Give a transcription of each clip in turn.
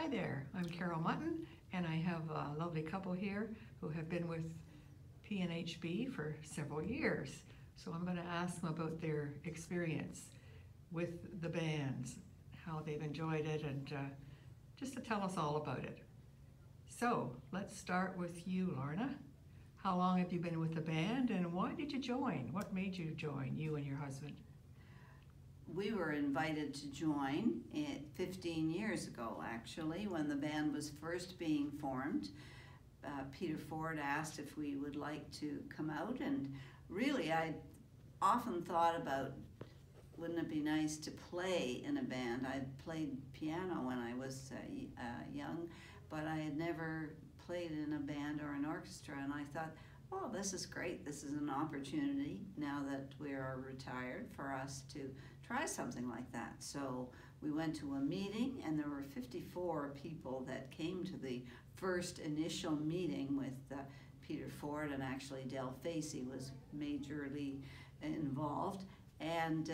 Hi there, I'm Carol Mutton, and I have a lovely couple here who have been with PNHB for several years. So I'm going to ask them about their experience with the bands, how they've enjoyed it, and just to tell us all about it. So let's start with you, Lorna. How long have you been with the band, and why did you join? What made you join, you and your husband? We were invited to join 15 years ago, actually, when the band was first being formed. Peter Ford asked if we would like to come out, and really I often thought about, wouldn't it be nice to play in a band? I played piano when I was young, but I had never played in a band or an orchestra, and I thought, oh, this is great. This is an opportunity, now that we are retired, for us to try something like that. So we went to a meeting, and there were 54 people that came to the first initial meeting with Peter Ford, and actually Del Facey was majorly involved. And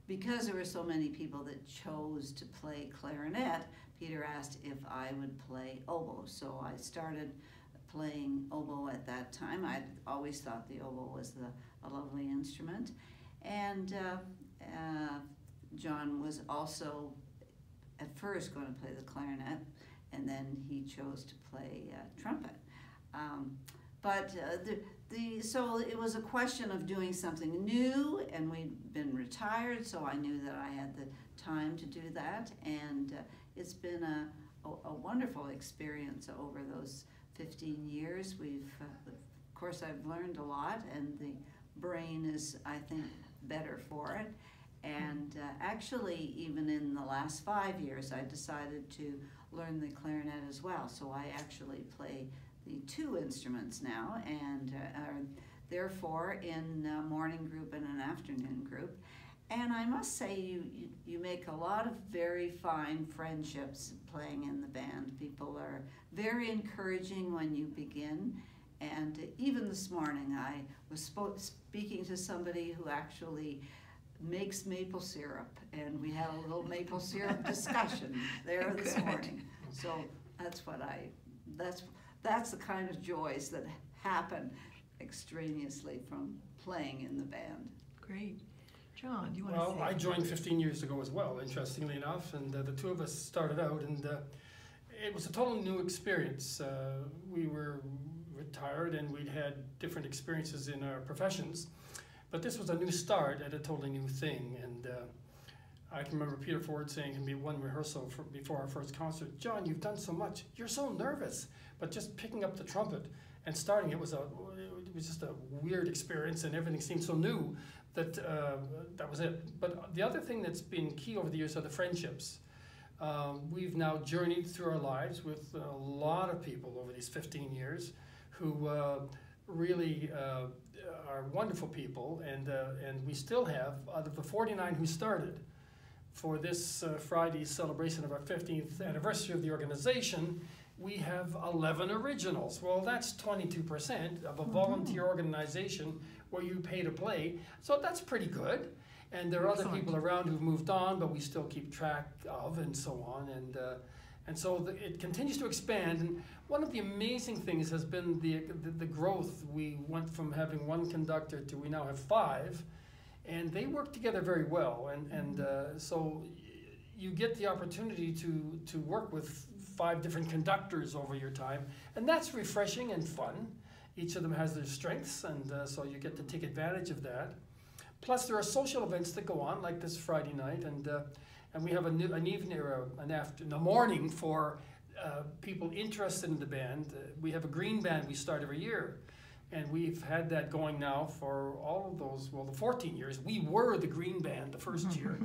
because there were so many people that chose to play clarinet, Peter asked if I would play oboe. So I started playing oboe at that time. I'd always thought the oboe was a lovely instrument. And John was also at first going to play the clarinet, and then he chose to play trumpet. So it was a question of doing something new, and we'd been retired, so I knew that I had the time to do that, and it's been a wonderful experience over those 15 years. Of course, I've learned a lot, and the brain is, I think, better for it. And actually, even in the last 5 years, I decided to learn the clarinet as well. So I actually play the two instruments now, and are therefore in a morning group and an afternoon group. And I must say, you make a lot of very fine friendships playing in the band. People are very encouraging when you begin. And even this morning, I was speaking to somebody who actually makes maple syrup, and we had a little maple syrup discussion there this morning. So that's the kind of joys that happen extraneously from playing in the band. Great. John, do you want to say? Well, I joined 15 years ago as well, interestingly enough, and the two of us started out, and it was a totally new experience. We were retired, and we'd had different experiences in our professions, but this was a new start at a totally new thing. And I can remember Peter Ford saying to me one rehearsal before our first concert, "John, you've done so much. You're so nervous." But just picking up the trumpet and starting, it was just a weird experience, and everything seemed so new that that was it. But the other thing that's been key over the years are the friendships. We've now journeyed through our lives with a lot of people over these 15 years who really are wonderful people, and we still have, out of the 49 who started, for this Friday's celebration of our 15th anniversary of the organization, we have 11 originals. Well, that's 22% of a volunteer organization where you pay to play, so that's pretty good. And there are other people around who've moved on, but we still keep track of, and so on. And so it continues to expand. And one of the amazing things has been the growth. We went from having one conductor to we now have 5, and they work together very well. And so you get the opportunity to work with 5 different conductors over your time, and that's refreshing and fun. Each of them has their strengths, and so you get to take advantage of that. Plus, there are social events that go on, like this Friday night, and we have an evening or a morning for people interested in the band. We have a green band we start every year, and we've had that going now for all of those, well, the 14 years. We were the green band the first year,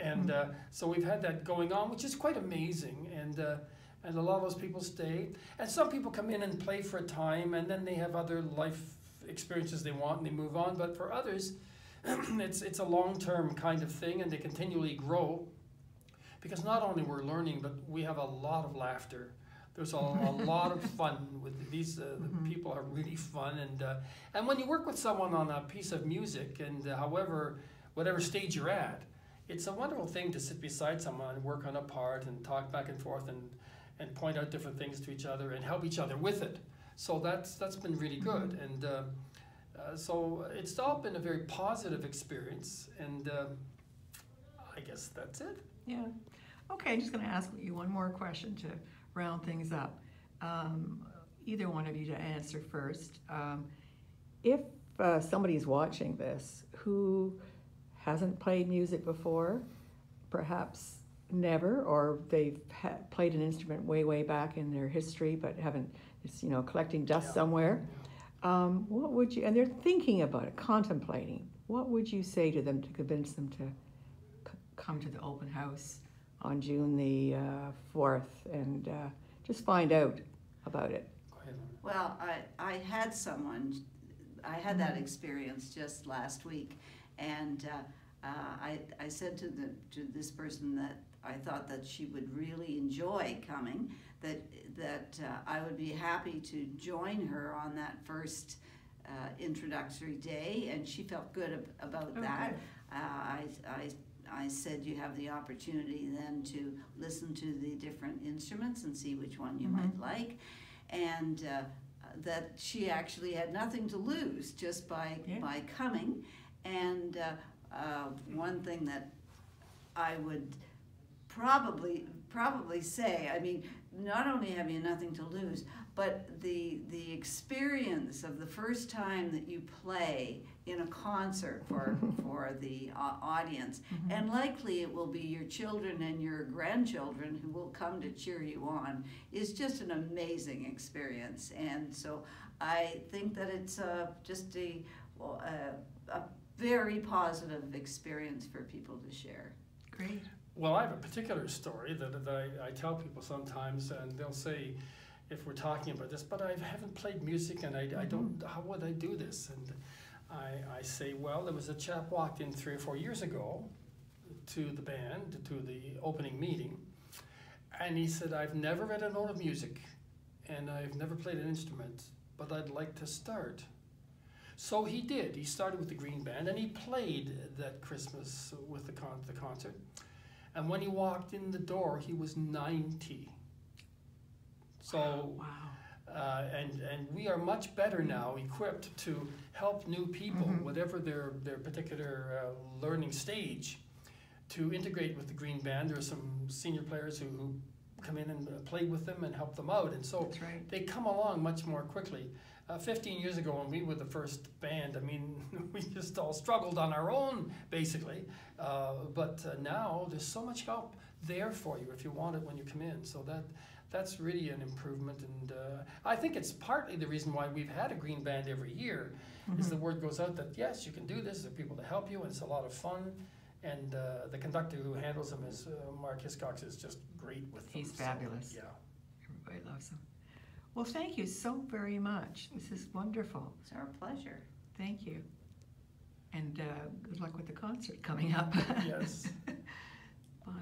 and so we've had that going on, which is quite amazing, and a lot of those people stay. And some people come in and play for a time, and then they have other life experiences they want, and they move on. But for others, it's a long-term kind of thing, and they continually grow, because not only we're learning, but we have a lot of laughter. There's a lot of fun with these. The people are really fun, and when you work with someone on a piece of music, and whatever stage you're at, it's a wonderful thing to sit beside someone and work on a part and talk back and forth and point out different things to each other and help each other with it. So that's been really good. And so it's all been a very positive experience, and I guess that's it. Yeah. Okay, I'm just going to ask you one more question to round things up. Either one of you to answer first. If somebody's watching this who hasn't played music before, perhaps never, or they've played an instrument way back in their history but haven't, it's, you know, collecting dust somewhere, what would you, and they're thinking about it, contemplating, what would you say to them to convince them to come to the open house on June the 4th and just find out about it? Go ahead, Lorna. Well, I had someone, I had that experience just last week, and I said to this person that I thought that she would really enjoy coming, that I would be happy to join her on that first introductory day, and she felt good about that. I said you have the opportunity then to listen to the different instruments and see which one you might like, and that she actually had nothing to lose just by coming. And one thing that I would probably say, I mean, not only have you nothing to lose, but the experience of the first time that you play in a concert for the audience, and likely it will be your children and your grandchildren who will come to cheer you on, is just an amazing experience. And so I think that it's just a very positive experience for people to share. Great. Well, I have a particular story that I tell people sometimes, and they'll say, if we're talking about this, but I haven't played music and I don't, how would I do this? And I say, well, there was a chap walked in 3 or 4 years ago to the band, to the opening meeting, and he said, I've never read a note of music and I've never played an instrument, but I'd like to start. So he did. He started with the Green Band, and he played that Christmas with the concert. And when he walked in the door, he was 90. So, wow. And we are much better now equipped to help new people, whatever their particular learning stage, to integrate with the Green Band. There are some senior players who come in and play with them and help them out. And so That's right. they come along much more quickly. 15 years ago when we were the first band, I mean, we just all struggled on our own, basically. But now there's so much help there for you if you want it when you come in. So that's really an improvement. And I think it's partly the reason why we've had a Green Band every year, is the word goes out that, yes, you can do this, there are people to help you, and it's a lot of fun. And the conductor who handles them is Mark Hiscox, is just great with them. He's fabulous. So, yeah. Everybody loves him. Well, thank you so very much. This is wonderful. It's our pleasure. Thank you. And good luck with the concert coming up. Yes. Bye.